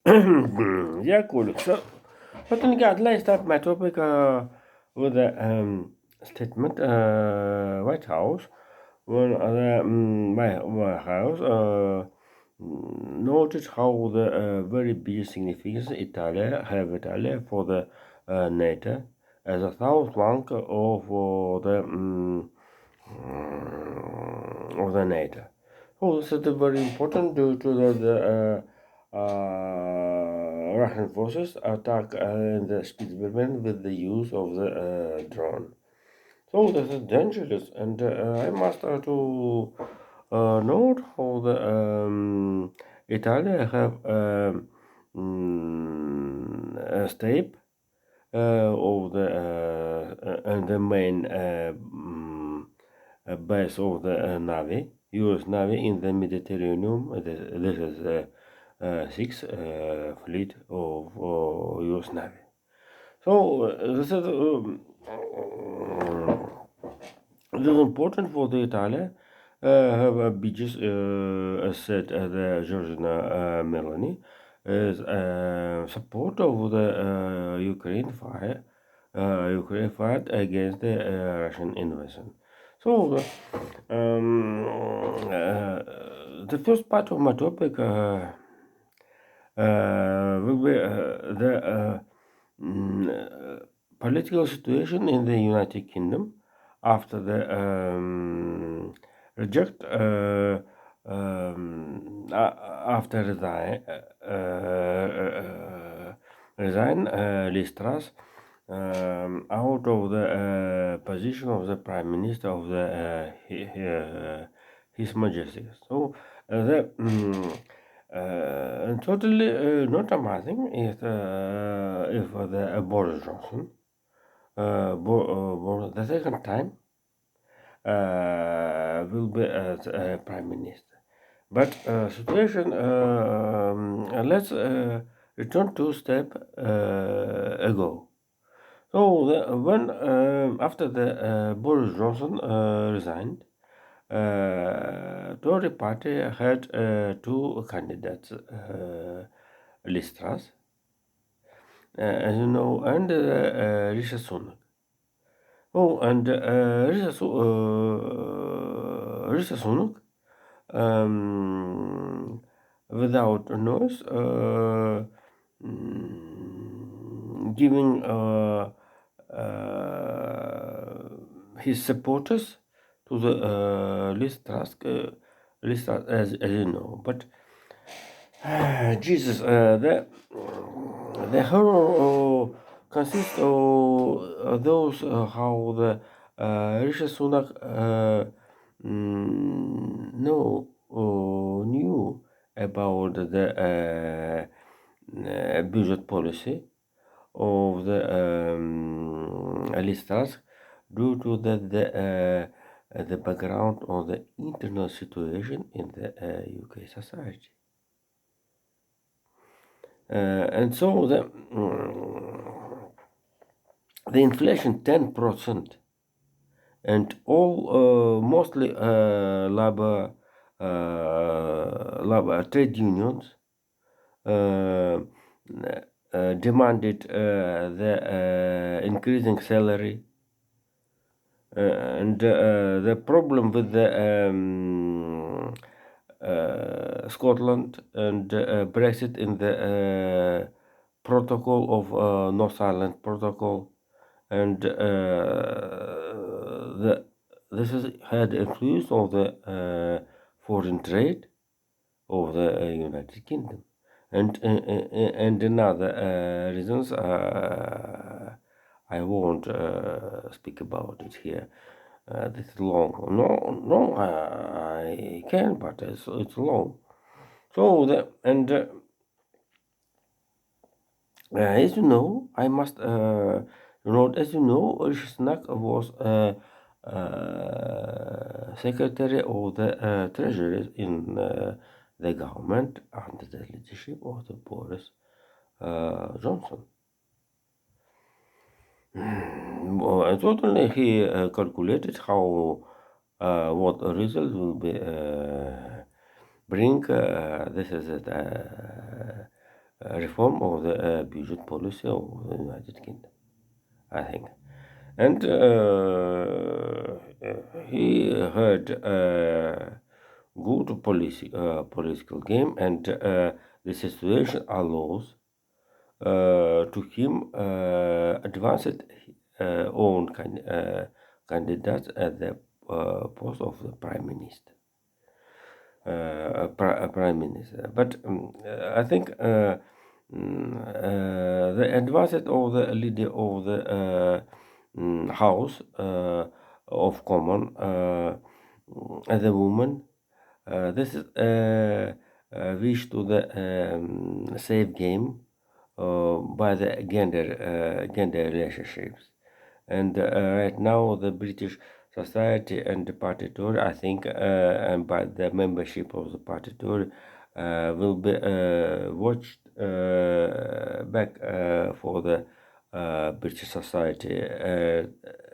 Yeah, cool. So then I'd like to start my topic with a statement. White House, one other White House noted how the very big significance Italy for the NATO as a south bank of the NATO. Oh, this is very important due to the Russian forces attack in the Spitsbergen with the use of the drone. So this is dangerous, and I must to note how the Italy have a step of the and the main base of the Navy, U.S. Navy in the Mediterranean. This is the sixth fleet of U.S. Navy. So this is important for the Italy. Have a beaches said the Georgina Meloni is support of the Ukraine fight against the Russian invasion. So the first part of my topic will be the political situation in the United Kingdom after the reject after resign Liz Truss out of the position of the Prime Minister of the His Majesty. So totally not amazing if the Boris Johnson the second time will be as Prime Minister. But situation, let's return to step ago. So when after the Boris Johnson resigned, Tory party had two candidates, Liz Truss, as you know, and Rishi Sunak. Oh, and Rishi Sunak, without noise, giving his supporters to the list as you know. But Jesus, the horror consists of those how the Rishi Sunak knew about the budget policy of the Liz due to the background of the internal situation in the UK society. And so the inflation 10% and all mostly labor trade unions demanded the increasing salary and the problem with the Scotland and Brexit in the protocol of North Ireland protocol, and this has had influence on the foreign trade of the United Kingdom, and another reasons I won't speak about it here. This is long. No, I can, but it's long. So as you know, I must note. As you know, Rishi Sunak was Secretary of the Treasury in the government under the leadership of the Boris Johnson. And certainly he calculated how what the result will be bring. This is it. reform of the budget policy of the United Kingdom, I think. And he had a good political game, and the situation allows to him advanced own candidate at the post of the prime minister. Prime minister. But I think the advisor of the leader of the House of Common at the woman, this is wish to the safe game by the gender relationships. And right now, the British Society and the Party Tory, I think, and by the membership of the Party Tory, will be watched back for the British Society.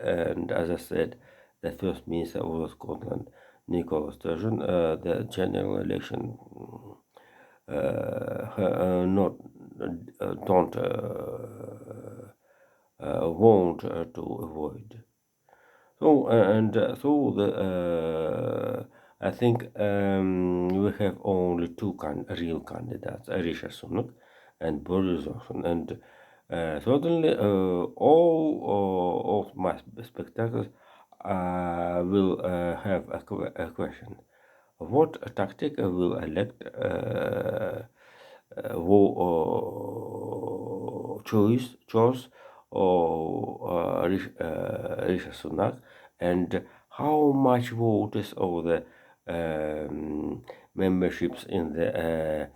And as I said, the First Minister of Scotland, Nicola Sturgeon, the general election not don't want to avoid. So so the I think we have only two real candidates, Rishi Sunak and Boris Johnson, and certainly all of my spectators will have a question: what tactic will elect choice or Rishi Sunak, and how much voters of the memberships in the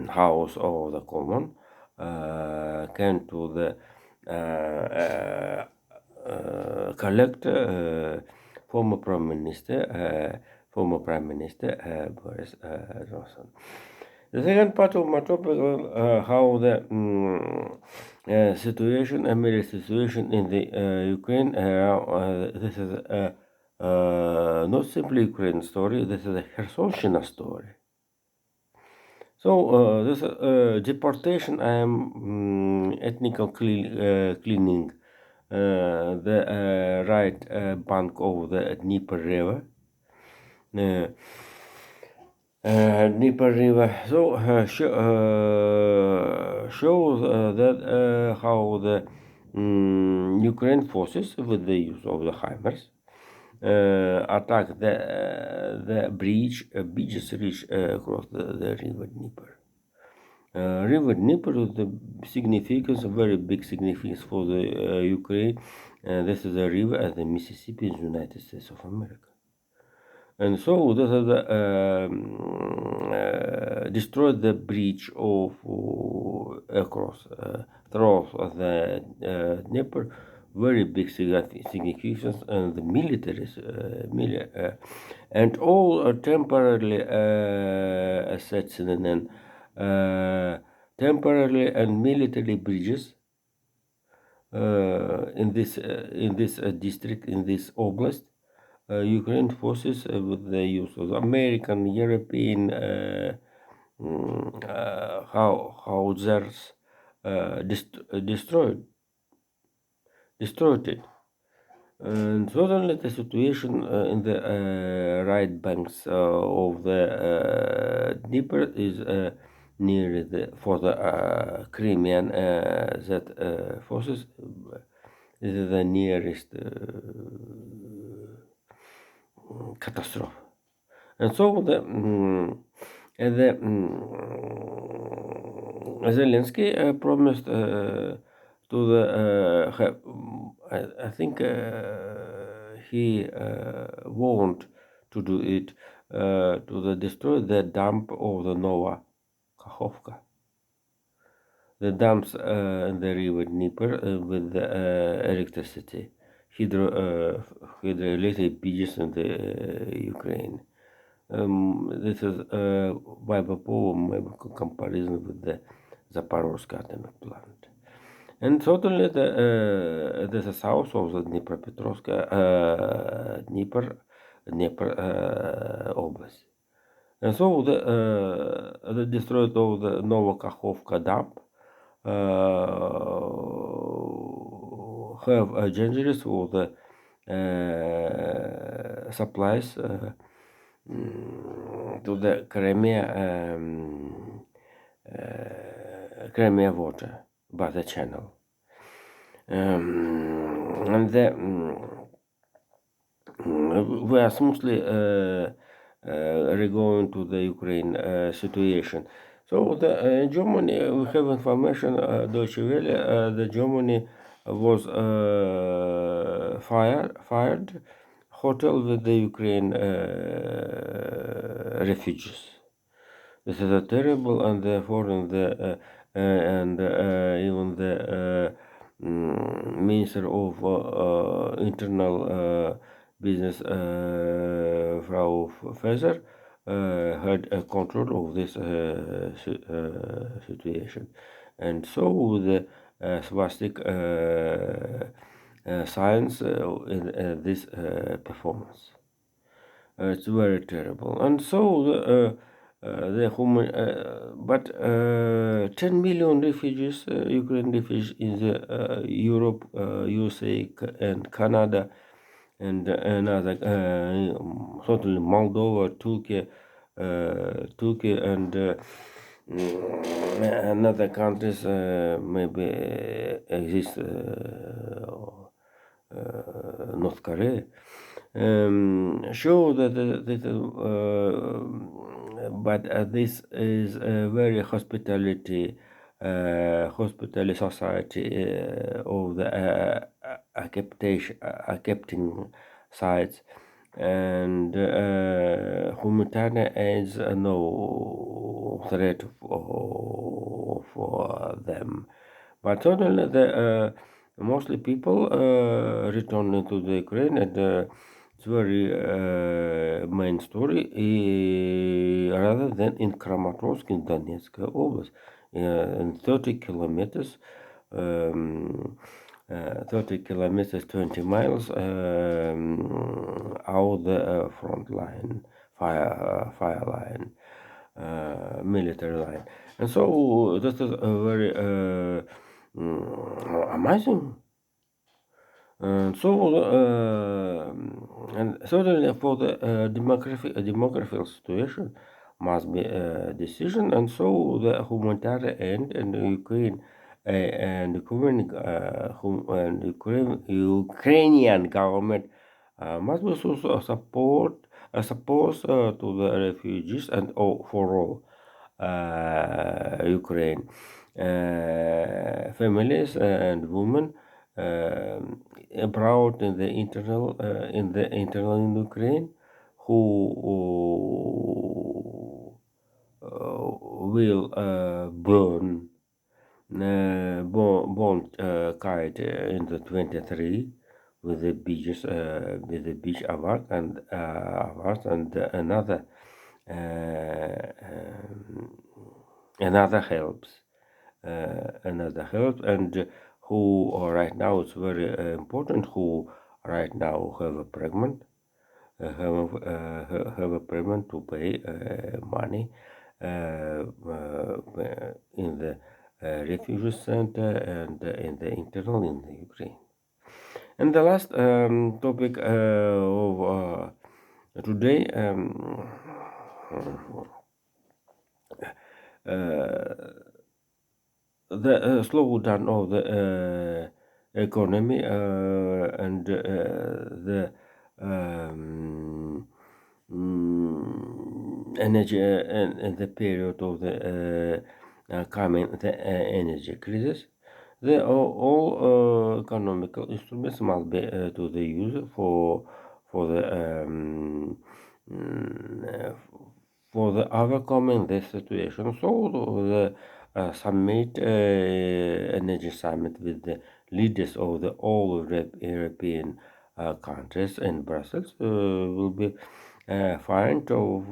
House of the Common can to the collect former Prime Minister Boris Johnson. The second part of my topic is how the situation, military situation in the Ukraine. This is not simply Ukraine story. This is a Kherson story. So this deportation and ethnical cleaning the right bank of the Dnieper River. Dnieper River. So shows that how the Ukraine forces, with the use of the HIMARS, attack the bridges reach across the River Dnieper. River Dnieper is the significance, a very big significance for the Ukraine. This is a river as the Mississippi in the United States of America. And so this is destroyed the bridge of across through the Dnieper, very big significance, and the military and all temporarily assets and temporarily and military bridges in this district, in this oblast. Ukraine forces with the use of American, European howitzers destroyed it. And suddenly the situation in the right banks of the Dnieper is near for the Crimean that forces is the nearest catastrophe. And so Zelensky promised to the I think he won't to do it to destroy the dump of the Nova Kakhovka. The dumps in the river Dnieper with the electricity, hydroelectric bridges in the Ukraine. This is by maybe comparison with the Zaporozhye atomic plant. And certainly the south of the Dnipropetrovsk, Dnieper Oblast. And so the destroyed of the Novokakhovka dam have dangerous for the supplies to the Crimea water by the channel. And we are smoothly going to the Ukraine situation. So the Germany, we have information, Deutsche Welle, the Germany was fired hotel with the Ukraine refugees. This is a terrible, and therefore, even the Minister of Internal Business, Frau Faeser, had control of this situation, and so the swastik science in this performance. It's very terrible, and so the human, but 10 million refugees, Ukraine refugees in the Europe, USA, and Canada, and another, certainly Moldova, Turkey, and another countries maybe exist, North Korea, show but this is a very hospitality society of the accepting sites, and humanitarian aids no threat for them. But certainly the mostly people returning to the Ukraine, and it's very main story, rather than in Kramatorsk in Donetsk Oblast, in 30 kilometers. 30 kilometers, 20 miles out the front line, fire line, military line, and so this is a very amazing. And so, and certainly for the demographic situation must be a decision, and so the humanitarian end and the Ukraine and Ukrainian government must be also support to the refugees and for all Ukraine families and women abroad in the internal in Ukraine, who will born kite in the 23 with the beach award and another helps and who right now it's very important, who right now have a pregnant have a pregnant to pay money in the refugee center and in the internal in the Ukraine. And the last topic of today, the slowdown of the economy and the energy and the period of the coming the energy crisis. The all economical instruments must be to the use for the overcoming this situation. So the summit, energy summit with the leaders of the all European countries in Brussels will be find of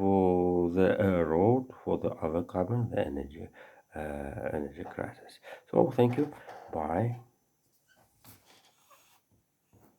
the road for the overcoming the energy crisis. So thank you. Bye.